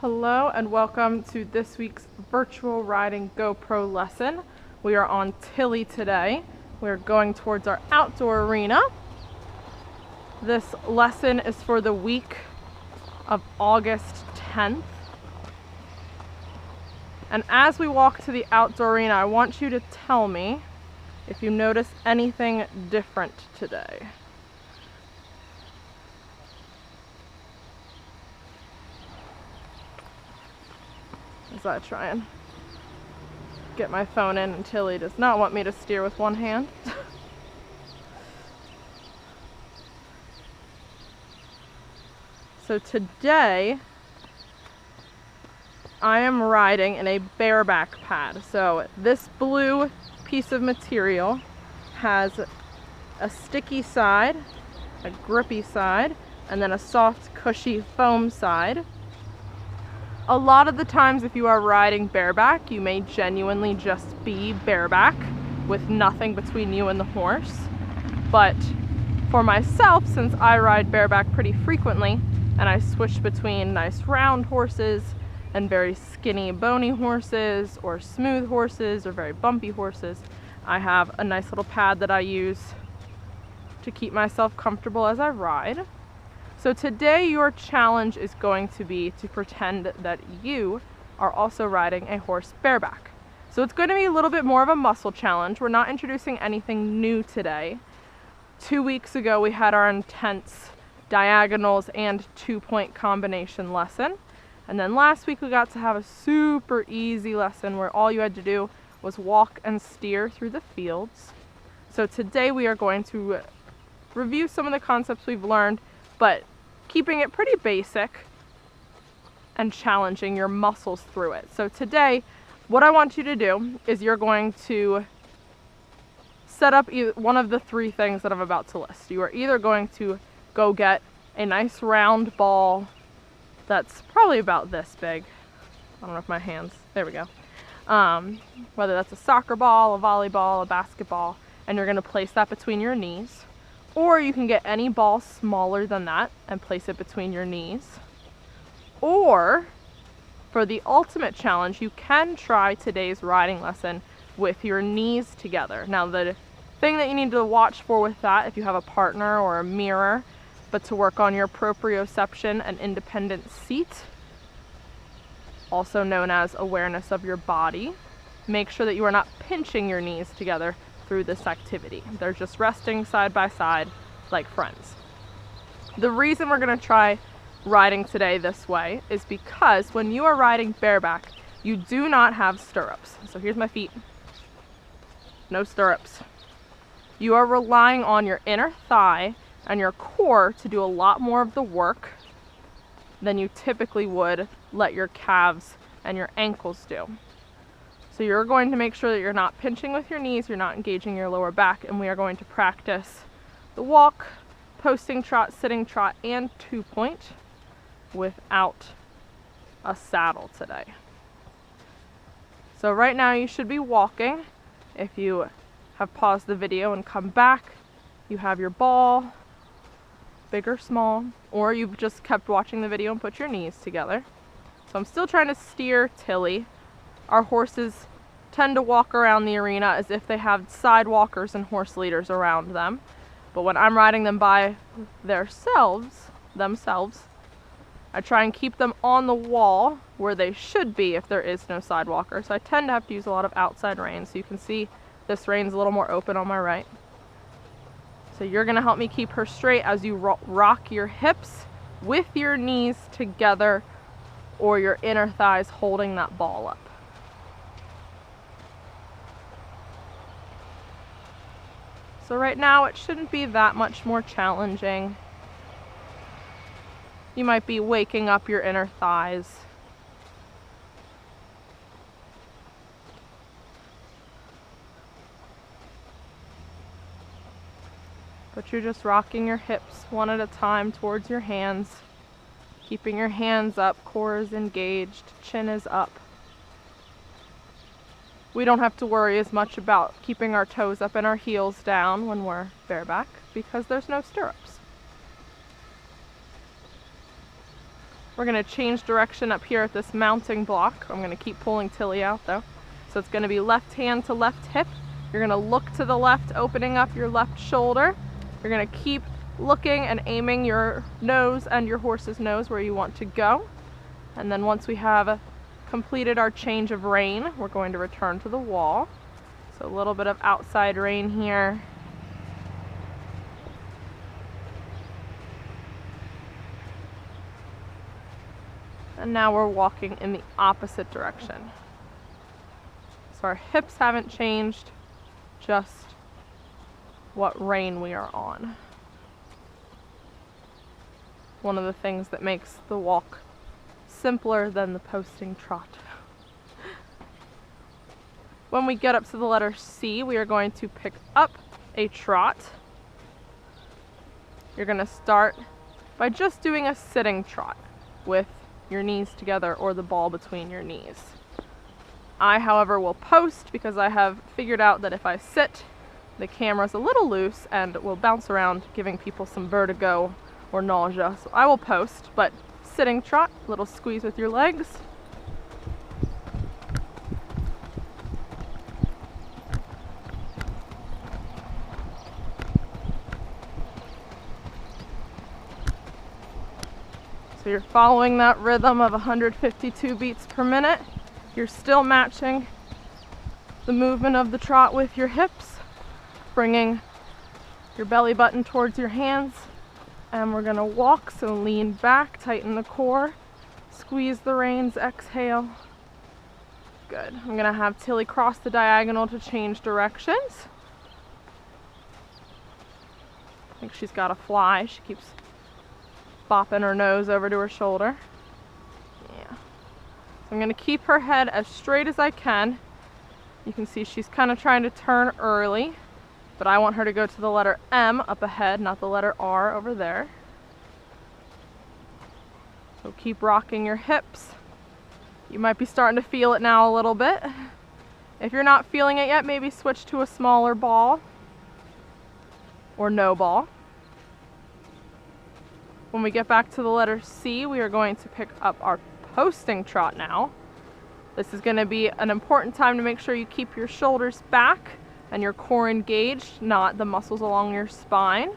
Hello and welcome to this week's virtual riding GoPro lesson. We are on Tilly today. We're going towards our outdoor arena. This lesson is for the week of August 10th. And as we walk to the outdoor arena, I want you to tell me if you notice anything different today. As I try and get my phone in, and Tilly does not want me to steer with one hand. So today I am riding in a bareback pad. So this blue piece of material has a sticky side, a grippy side, and then a soft, cushy foam side. A lot of the times if you are riding bareback, you may genuinely just be bareback with nothing between you and the horse. But for myself, since I ride bareback pretty frequently, and I switch between nice round horses and very skinny bony horses, or smooth horses, or very bumpy horses, I have a nice little pad that I use to keep myself comfortable as I ride. So today your challenge is going to be to pretend that you are also riding a horse bareback. So it's going to be a little bit more of a muscle challenge. We're not introducing anything new today. 2 weeks ago we had our intense diagonals and 2-point combination lesson. And then last week we got to have a super easy lesson where all you had to do was walk and steer through the fields. So today we are going to review some of the concepts we've learned, but keeping it pretty basic and challenging your muscles through it. So today, what I want you to do is you're going to set up one of the 3 things that I'm about to list. You are either going to go get a nice round ball that's probably about this big. I don't know if my hands, there we go. Whether that's a soccer ball, a volleyball, a basketball, and you're gonna place that between your knees. Or you can get any ball smaller than that and place it between your knees. Or, for the ultimate challenge, you can try today's riding lesson with your knees together. Now the thing that you need to watch for with that, if you have a partner or a mirror, but to work on your proprioception and independent seat, also known as awareness of your body, make sure that you are not pinching your knees together through this activity. They're just resting side by side like friends. The reason we're going to try riding today this way is because when you are riding bareback, you do not have stirrups. So here's my feet. No stirrups. You are relying on your inner thigh and your core to do a lot more of the work than you typically would let your calves and your ankles do. So you're going to make sure that you're not pinching with your knees, you're not engaging your lower back, and we are going to practice the walk, posting trot, sitting trot, and 2-point without a saddle today. So right now you should be walking. If you have paused the video and come back, you have your ball, big or small, or you've just kept watching the video and put your knees together. So I'm still trying to steer Tilly. Our horses tend to walk around the arena as if they have sidewalkers and horse leaders around them. But when I'm riding them by themselves, I try and keep them on the wall where they should be if there is no sidewalker. So I tend to have to use a lot of outside rein. So you can see this reine's a little more open on my right. So you're gonna help me keep her straight as you rock your hips with your knees together or your inner thighs holding that ball up. So right now it shouldn't be that much more challenging. You might be waking up your inner thighs. But you're just rocking your hips one at a time towards your hands, keeping your hands up, core is engaged, chin is up. We don't have to worry as much about keeping our toes up and our heels down when we're bareback because there's no stirrups. We're going to change direction up here at this mounting block. I'm going to keep pulling Tilly out though. So it's going to be left hand to left hip. You're going to look to the left, opening up your left shoulder. You're going to keep looking and aiming your nose and your horse's nose where you want to go. And then once we have completed our change of rein, we're going to return to the wall. So a little bit of outside rein here. And now we're walking in the opposite direction. So our hips haven't changed, just what rein we are on. One of the things that makes the walk simpler than the posting trot. When we get up to the letter C, we are going to pick up a trot. You're going to start by just doing a sitting trot with your knees together or the ball between your knees. I, however, will post because I have figured out that if I sit, the camera's a little loose and will bounce around, giving people some vertigo or nausea. So I will post, but sitting trot, little squeeze with your legs. So you're following that rhythm of 152 beats per minute. You're still matching the movement of the trot with your hips, bringing your belly button towards your hands. And we're gonna walk, so lean back, tighten the core, squeeze the reins, exhale. Good. I'm gonna have Tilly cross the diagonal to change directions. I think she's got a fly. She keeps bopping her nose over to her shoulder. Yeah. So I'm gonna keep her head as straight as I can. You can see she's kind of trying to turn early, but I want her to go to the letter M up ahead, not the letter R over there. So keep rocking your hips. You might be starting to feel it now a little bit. If you're not feeling it yet, maybe switch to a smaller ball or no ball. When we get back to the letter C, we are going to pick up our posting trot now. This is going to be an important time to make sure you keep your shoulders back and your core engaged, not the muscles along your spine.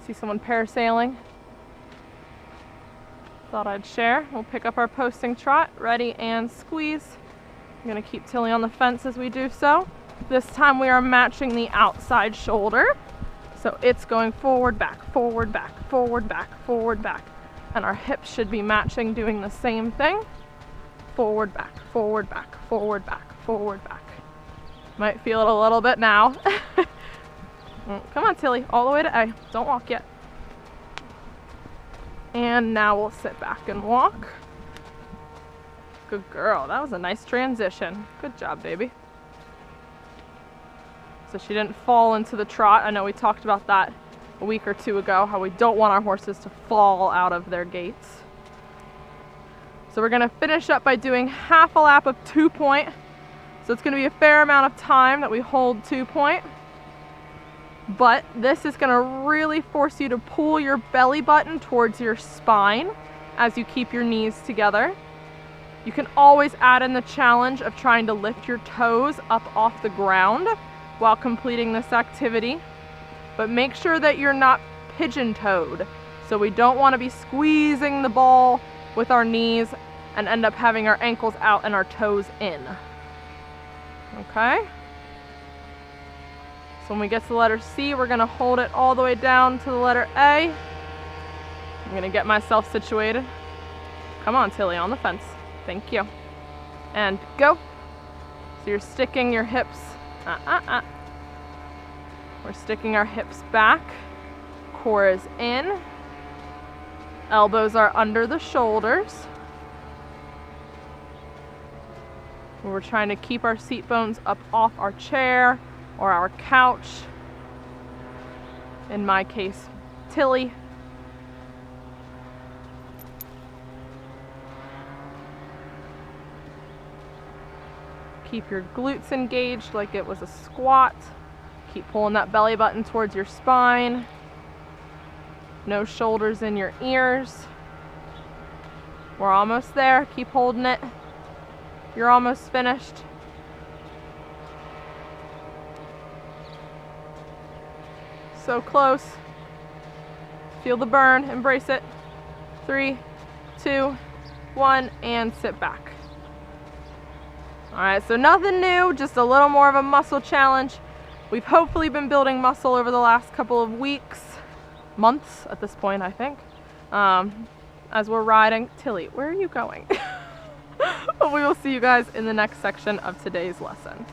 See someone parasailing? Thought I'd share. We'll pick up our posting trot, ready and squeeze. I'm going to keep Tilly on the fence as we do so. This time we are matching the outside shoulder. So it's going forward, back, forward, back, forward, back, forward, back. And our hips should be matching, doing the same thing. Forward, back, forward, back, forward, back, forward, back. Might feel it a little bit now. Come on, Tilly, all the way to A. Don't walk yet. And now we'll sit back and walk. Good girl, that was a nice transition. Good job, baby. So she didn't fall into the trot. I know we talked about that a week or two ago, how we don't want our horses to fall out of their gaits. So we're gonna finish up by doing half a lap of 2-point. So it's gonna be a fair amount of time that we hold 2-point. But this is gonna really force you to pull your belly button towards your spine as you keep your knees together. You can always add in the challenge of trying to lift your toes up off the ground while completing this activity, but make sure that you're not pigeon-toed. So we don't want to be squeezing the ball with our knees and end up having our ankles out and our toes in. Okay? So when we get to the letter C, we're gonna hold it all the way down to the letter A. I'm gonna get myself situated. Come on, Tilly, on the fence. Thank you. And go. So you're sticking your hips. We're sticking our hips back. Core is in. Elbows are under the shoulders. We're trying to keep our seat bones up off our chair or our couch. In my case, Tilly. Keep your glutes engaged like it was a squat. Keep pulling that belly button towards your spine. No shoulders in your ears. We're almost there. Keep holding it. You're almost finished. So close. Feel the burn. Embrace it. 3, 2, 1, and sit back. Alright, so nothing new, just a little more of a muscle challenge. We've hopefully been building muscle over the last couple of weeks, months at this point, I think, as we're riding. Tilly, where are you going? But we will see you guys in the next section of today's lesson.